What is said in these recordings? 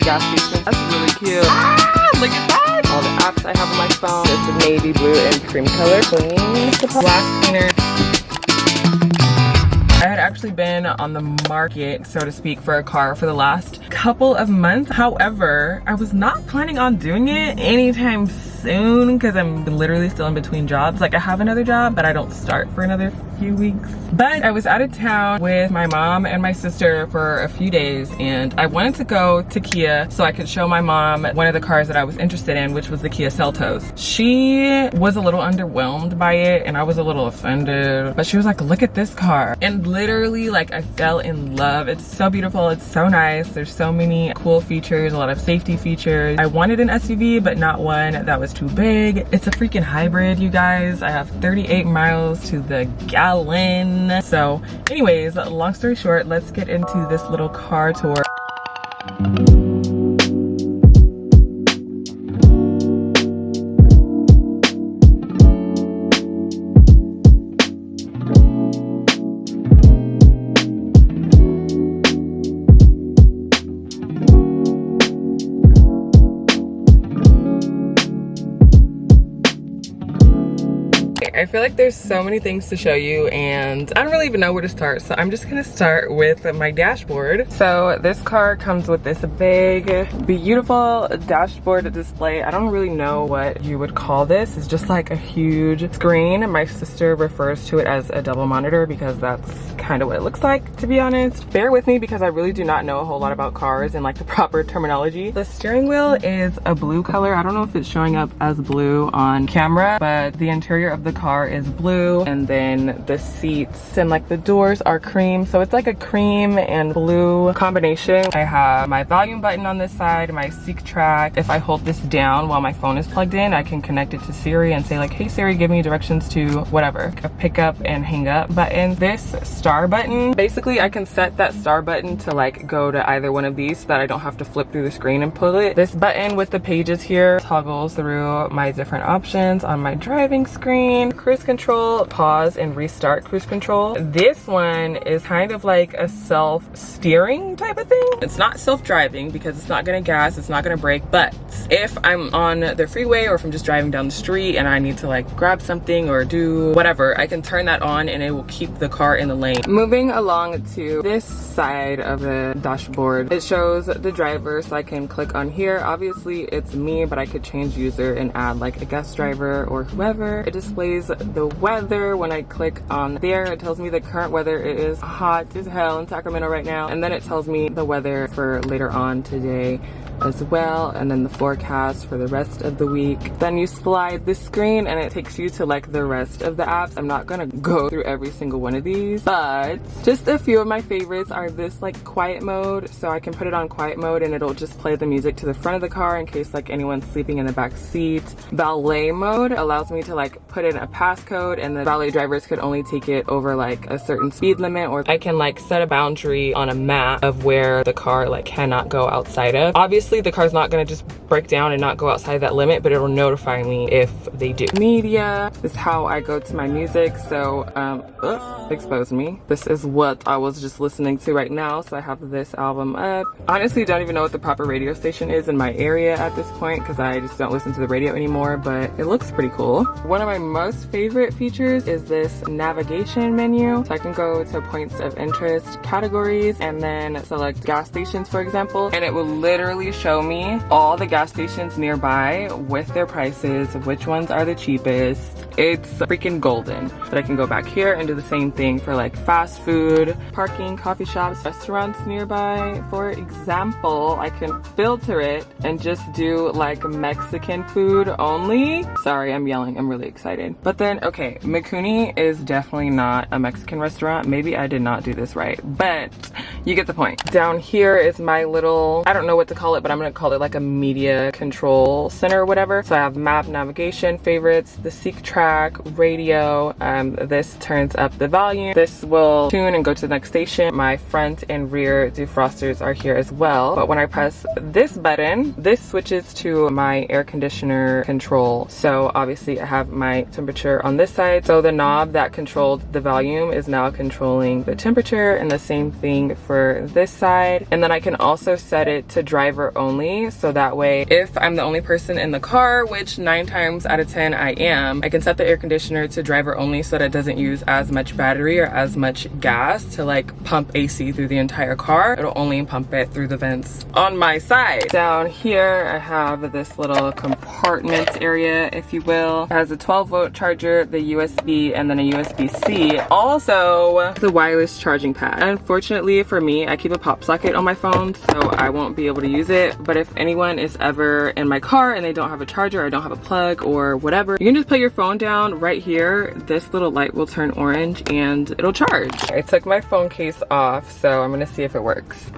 gas station. That's really cute. Ah, look at that. All the apps I have on my phone. It's the navy blue and cream color. Glass cleaner. I had actually been on the market, so to speak, for a car for the last couple of months. However, I was not planning on doing it anytime soon because I'm literally still in between jobs. Like, I have another job, but I don't start for another few weeks. But I was out of town with my mom and my sister for a few days, and I wanted to go to Kia so I could show my mom one of the cars that I was interested in, which was the Kia Seltos. She was a little underwhelmed by it, and I was a little offended, but she was like, look at this car. And literally, like, I fell in love. It's so beautiful. It's so nice. There's so many cool features, a lot of safety features. I wanted an SUV, but not one that was too big. It's a freaking hybrid, you guys. I have 38 miles to the gallon. So anyways, long story short, let's get into this little car tour. I feel like there's so many things to show you and I don't really even know where to start, so I'm just gonna start with my dashboard. So this car comes with this big, beautiful dashboard display. I don't really know what you would call this. It's just like a huge screen. My sister refers to it as a double monitor because that's kind of what it looks like, to be honest. Bear with me because I really do not know a whole lot about cars and like the proper terminology. The steering wheel is a blue color. I don't know if it's showing up as blue on camera, but the interior of the car is blue, and then the seats and like the doors are cream, so it's like a cream and blue combination. I have my volume button on this side, my seek track. If I hold this down while my phone is plugged in, I can connect it to Siri and say like, hey Siri, give me directions to whatever. A pick up and hang up button. This star button, basically I can set that star button to like go to either one of these so that I don't have to flip through the screen and pull it. This button with the pages here toggles through my different options on my driving screen. Cruise control, pause and restart cruise control. This one is kind of like a self-steering type of thing. It's not self-driving because it's not gonna gas, it's not gonna brake, but if I'm on the freeway or if I'm just driving down the street and I need to like grab something or do whatever, I can turn that on and it will keep the car in the lane. Moving along to this side of the dashboard, it shows the driver, so I can click on here. Obviously it's me, but I could change user and add like a guest driver or whoever. It displays the weather. When I click on there, it tells me the current weather. It is hot as hell in Sacramento right now, and then it tells me the weather for later on today as well, and then the forecast for the rest of the week. Then you slide the screen and it takes you to like the rest of the apps. I'm not gonna go through every single one of these, but just a few of my favorites are this like quiet mode, so I can put it on quiet mode and it'll just play the music to the front of the car in case like anyone's sleeping in the back seat. Valet mode allows me to like put in a passcode, and the valet drivers could only take it over like a certain speed limit, or I can like set a boundary on a map of where the car like cannot go outside of. Obviously the car's not gonna just break down and not go outside that limit, but it'll notify me if they do. Media is how I go to my music, so expose me. This is what I was just listening to right now, so I have this album up. Honestly, don't even know what the proper radio station is in my area at this point because I just don't listen to the radio anymore, but it looks pretty cool. One of my most favorite features is this navigation menu, so I can go to points of interest, categories, and then select gas stations, for example, and it will literally show me all the gas stations nearby with their prices, which ones are the cheapest. It's freaking golden. But I can go back here and do the same thing for like fast food, parking, coffee shops, restaurants nearby. For example, I can filter it and just do like Mexican food only. Sorry, I'm yelling, I'm really excited. But then, okay, Mikuni is definitely not a Mexican restaurant. Maybe I did not do this right, but you get the point. Down here is my little, I don't know what to call it, but I'm gonna call it like a media control center or whatever. So I have map, navigation, favorites, the seek track, track, radio. This turns up the volume. This will tune and go to the next station. My front and rear defrosters are here as well. But when I press this button, this switches to my air conditioner control. So obviously I have my temperature on this side. So the knob that controlled the volume is now controlling the temperature, and the same thing for this side. And then I can also set it to driver only, so that way if I'm the only person in the car, which 9 times out of 10 I am, I can set the air conditioner to driver only so that it doesn't use as much battery or as much gas to like pump AC through the entire car. It'll only pump it through the vents on my side. Down here I have this little compartment area, if you will. It has a 12-volt charger, the USB, and then a USB-C. Also the wireless charging pad. Unfortunately for me, I keep a pop socket on my phone, so I won't be able to use it. But if anyone is ever in my car and they don't have a charger or don't have a plug or whatever, you can just put your phone down right here. This little light will turn orange and it'll charge. I took my phone case off, so I'm gonna see if it works.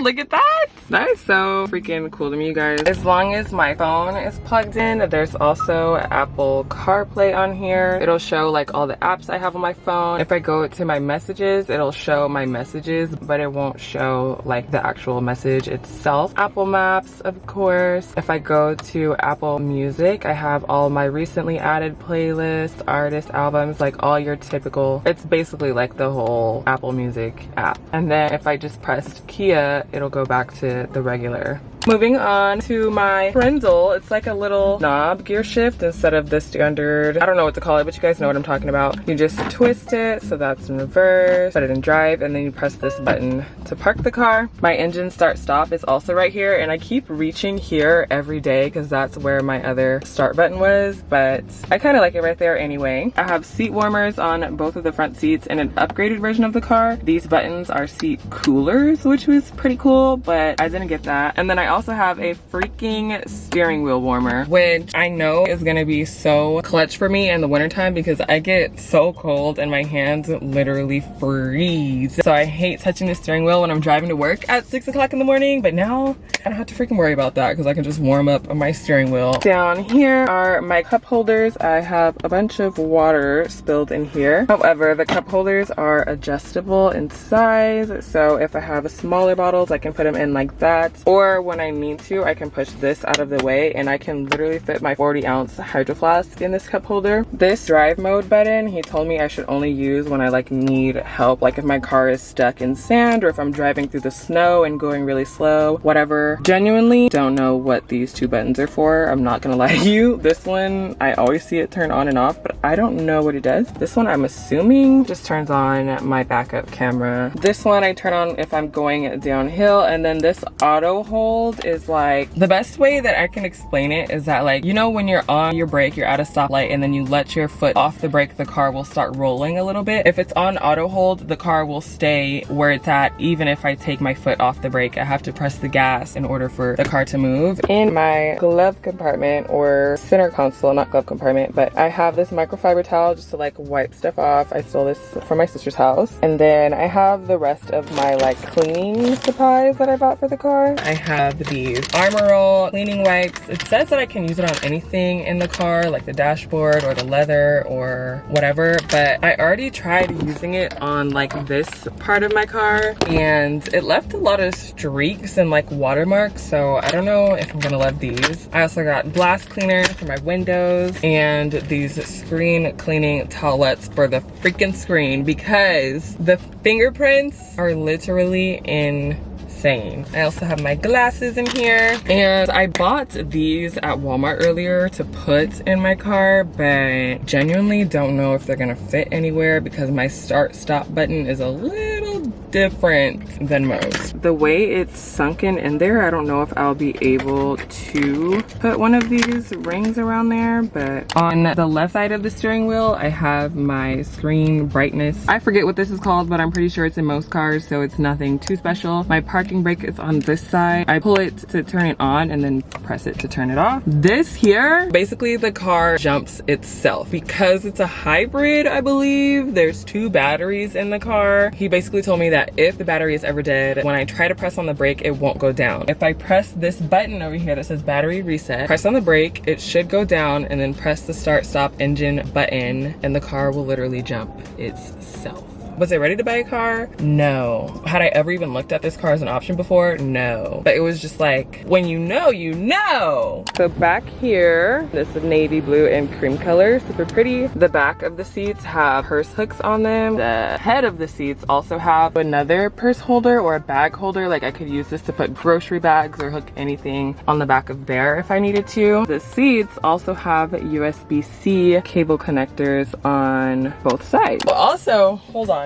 Look at that. That is so freaking cool to me, you guys. As long as my phone is plugged in, there's also Apple Carplay on here. It'll show like all the apps I have on my phone. If I go to my messages, it'll show my messages, but it won't show like the actual message itself. Apple Maps, of course. If I go to Apple Music, I have all my recently added playlists, artists, albums, like all your typical. It's basically like the whole Apple Music app. And then if I just pressed Kia, it'll go back to the regular. Moving on to my brindle, it's like a little knob gear shift instead of the standard, I don't know what to call it, but you guys know what I'm talking about. You just twist it, so that's in reverse, put it in drive, and then you press this button to park the car. My engine start stop is also right here, and I keep reaching here every day because that's where my other start button was, but I kind of like it right there anyway. I have seat warmers on both of the front seats. In an upgraded version of the car, these buttons are seat coolers, which was pretty cool, but I didn't get that. And then I also have a freaking steering wheel warmer, which I know is gonna be so clutch for me in the wintertime because I get so cold and my hands literally freeze. So I hate touching the steering wheel when I'm driving to work at 6 o'clock in the morning, but now I don't have to freaking worry about that because I can just warm up my steering wheel. Down here are my cup holders. I have a bunch of water spilled in here. However, the cup holders are adjustable in size, so if I have smaller bottles, I can put them in like that, or when I need to, I can push this out of the way and I can literally fit my 40-ounce hydro flask in this cup holder. This drive mode button, he told me I should only use when I like need help, like if my car is stuck in sand or if I'm driving through the snow and going really slow, whatever. Genuinely don't know what these two buttons are for, I'm not gonna lie to you. This one, I always see it turn on and off, but I don't know what it does. This one, I'm assuming just turns on my backup camera. This one I turn on if I'm going downhill, and then this auto hold is like, the best way that I can explain it is that, like, you know when you're on your brake, you're at a stoplight, and then you let your foot off the brake, the car will start rolling a little bit. If it's on auto hold, the car will stay where it's at even if I take my foot off the brake. I have to press the gas in order for the car to move. In my glove compartment, or center console, not glove compartment, but I have this microfiber towel just to like wipe stuff off. I stole this from my sister's house. And then I have the rest of my like cleaning supplies that I bought for the car. I have these Armor All cleaning wipes. It says that I can use it on anything in the car, like the dashboard or the leather or whatever, but I already tried using it on like this part of my car and it left a lot of streaks and like watermarks, so I don't know if I'm gonna love these. I also got blast cleaner for my windows and these screen cleaning towelettes for the freaking screen because the fingerprints are literally insane. I also have my glasses in here, and I bought these at Walmart earlier to put in my car, but genuinely don't know if they're gonna fit anywhere because my start stop button is a little different than most. The way it's sunken in there, I don't know if I'll be able to put one of these rings around there, but on the left side of the steering wheel, I have my screen brightness. I forget what this is called, but I'm pretty sure it's in most cars, so it's nothing too special. My parking brake is on this side. I pull it to turn it on and then press it to turn it off. This here, basically the car jumps itself. Because it's a hybrid, I believe, there's 2 batteries in the car. He basically told me that that if the battery is ever dead, when I try to press on the brake, it won't go down. If I press this button over here that says battery reset, press on the brake, it should go down, and then press the start stop engine button, and the car will literally jump itself. Was I ready to buy a car? No. Had I ever even looked at this car as an option before? No. But it was just like, when you know, you know. So back here, this is navy blue and cream color, super pretty. The back of the seats have purse hooks on them. The head of the seats also have another purse holder or a bag holder. Like I could use this to put grocery bags or hook anything on the back of there if I needed to. The seats also have USB-C cable connectors on both sides. But also, hold on.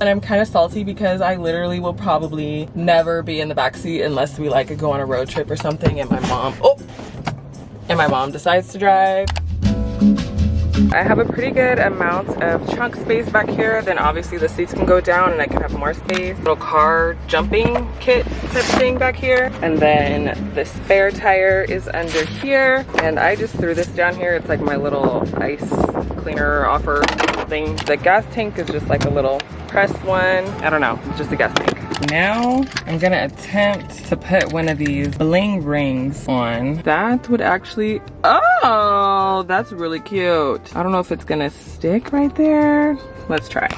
And I'm kind of salty because I literally will probably never be in the backseat unless we like go on a road trip or something and my mom decides to drive. I have a pretty good amount of trunk space back here. Then obviously the seats can go down and I can have more space. Little car jumping kit type thing back here. And then the spare tire is under here. And I just threw this down here. It's like my little ice cleaner offer thing. The gas tank is just like a little pressed one. I don't know, it's just a gas tank. Now I'm gonna attempt to put one of these bling rings on. That would actually, oh, that's really cute. I don't know if it's gonna stick right there. Let's try.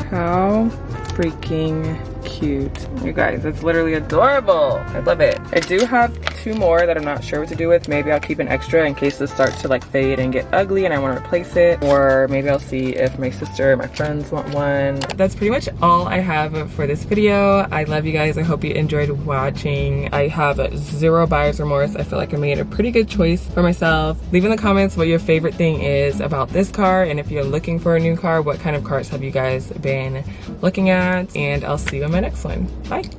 How freaking cute. You guys, it's literally adorable. I love it. I do have two more that I'm not sure what to do with. Maybe I'll keep an extra in case this starts to like fade and get ugly and I want to replace it. Or maybe I'll see if my sister or my friends want one. That's pretty much all I have for this video. I love you guys. I hope you enjoyed watching. I have zero buyer's remorse. I feel like I made a pretty good choice for myself. Leave in the comments what your favorite thing is about this car, and if you're looking for a new car, what kind of cars have you guys been looking at? And I'll see you in my next one. Bye.